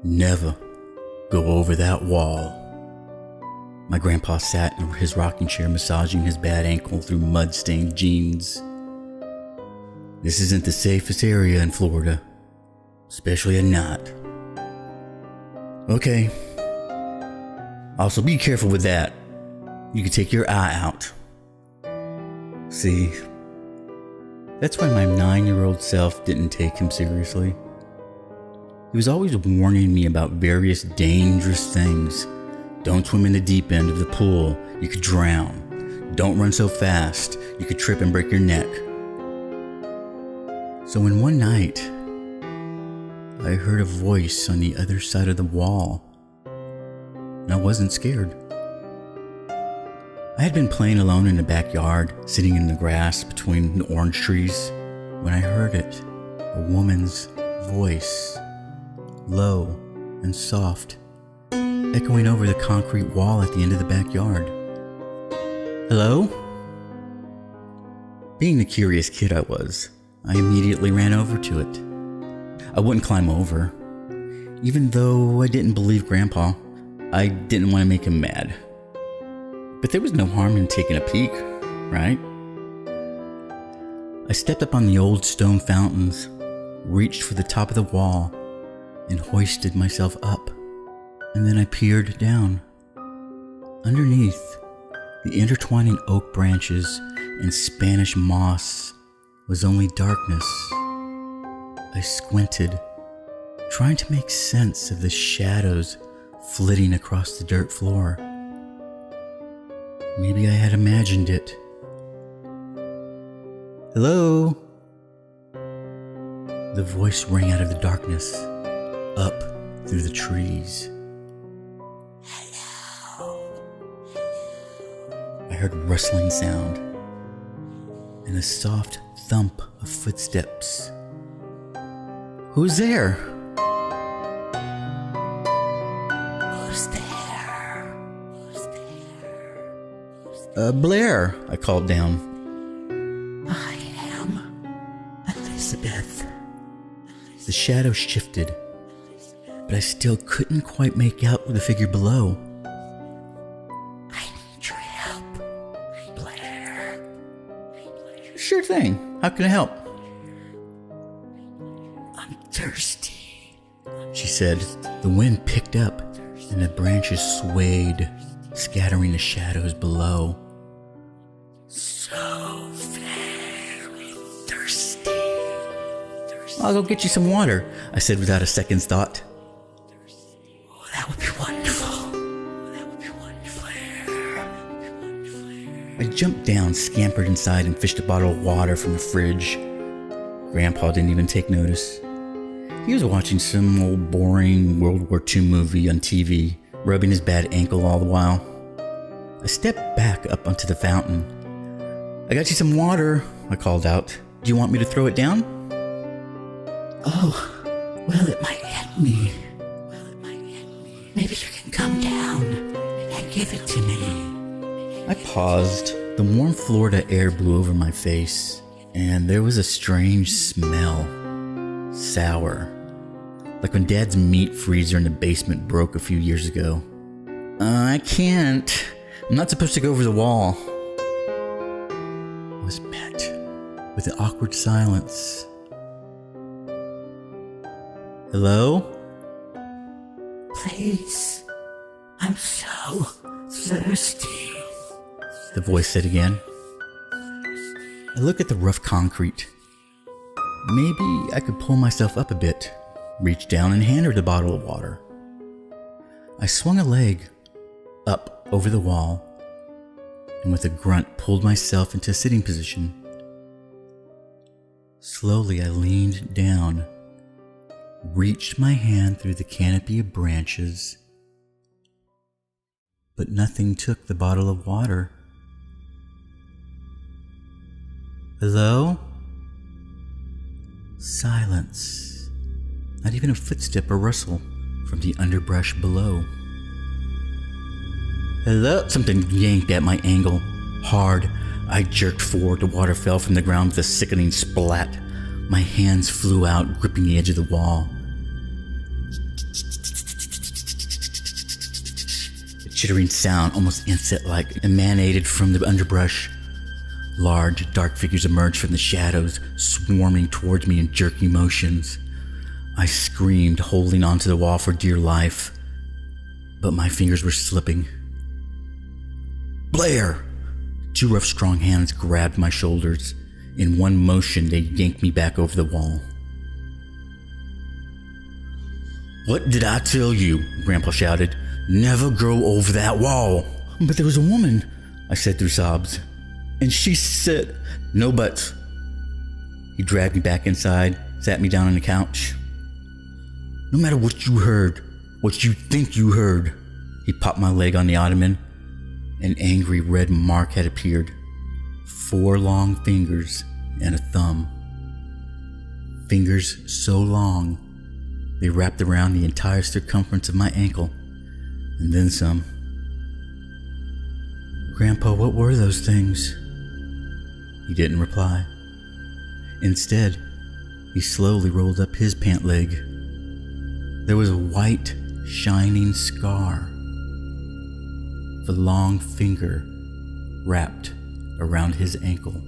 Never go over that wall. My grandpa sat in his rocking chair massaging his bad ankle through mud-stained jeans. This isn't the safest area in Florida, especially at night. Okay. Also be careful with that. You could take your eye out. See, that's why my 9-year-old self didn't take him seriously. He was always warning me about various dangerous things. Don't swim in the deep end of the pool, you could drown. Don't run so fast, you could trip and break your neck. So when one night, I heard a voice on the other side of the wall, and I wasn't scared. I had been playing alone in the backyard, sitting in the grass between the orange trees, when I heard it, a woman's voice, low and soft, echoing over the concrete wall at the end of the backyard. Hello? Being the curious kid I was, I immediately ran over to it. I wouldn't climb over. Even though I didn't believe Grandpa, I didn't want to make him mad. But there was no harm in taking a peek, right? I stepped up on the old stone fountains, reached for the top of the wall, and hoisted myself up. And then I peered down. Underneath, the intertwining oak branches and Spanish moss was only darkness. I squinted, trying to make sense of the shadows flitting across the dirt floor. Maybe I had imagined it. Hello? The voice rang out of the darkness, up through the trees. Hello? I heard a rustling sound and a soft thump of footsteps. Who's there? Who's there? Who's there? Blair, I called down. I am Elizabeth. The shadow shifted, but I still couldn't quite make out the figure below. I need your help, Blair. Sure thing. How can I help? I'm thirsty, she said. The wind picked up and the branches swayed, scattering the shadows below. So very thirsty. I'll go get you some water, I said without a second's thought. Oh, that would be wonderful. That would be wonderful. I jumped down, scampered inside, and fished a bottle of water from the fridge. Grandpa didn't even take notice. He was watching some old boring World War II movie on TV, rubbing his bad ankle all the while. I stepped back up onto the fountain. I got you some water, I called out. Do you want me to throw it down? Oh, well, it might help me. Maybe you can come down and give it to me. I paused. The warm Florida air blew over my face, and there was a strange smell. Sour. Like when Dad's meat freezer in the basement broke a few years ago. I can't. I'm not supposed to go over the wall. I was met with an awkward silence. Hello? Please. I'm so thirsty, the voice said again. I looked at the rough concrete. Maybe I could pull myself up a bit, reach down and hand her the bottle of water. I swung a leg up over the wall and with a grunt pulled myself into a sitting position. Slowly I leaned down, reached my hand through the canopy of branches, but nothing took the bottle of water. Hello? Silence. Not even a footstep or rustle from the underbrush below. Hello? Something yanked at my ankle. Hard. I jerked forward. The water fell from the ground with a sickening splat. My hands flew out, gripping the edge of the wall. chittering sound, almost insect-like, emanated from the underbrush. Large, dark figures emerged from the shadows, swarming towards me in jerky motions. I screamed, holding onto the wall for dear life, but my fingers were slipping. "Blair!" Two rough, strong hands grabbed my shoulders. In one motion, they yanked me back over the wall. "What did I tell you?" Grandpa shouted. "Never go over that wall." "But there was a woman," I said through sobs. "And she said..." "No buts." He dragged me back inside, sat me down on the couch. "No matter what you heard, what you think you heard." He popped my leg on the ottoman. An angry red mark had appeared. 4 long fingers and a thumb. Fingers so long, they wrapped around the entire circumference of my ankle, and then some. "Grandpa, what were those things?" He didn't reply. Instead, he slowly rolled up his pant leg. There was a white, shining scar. The long finger wrapped around his ankle.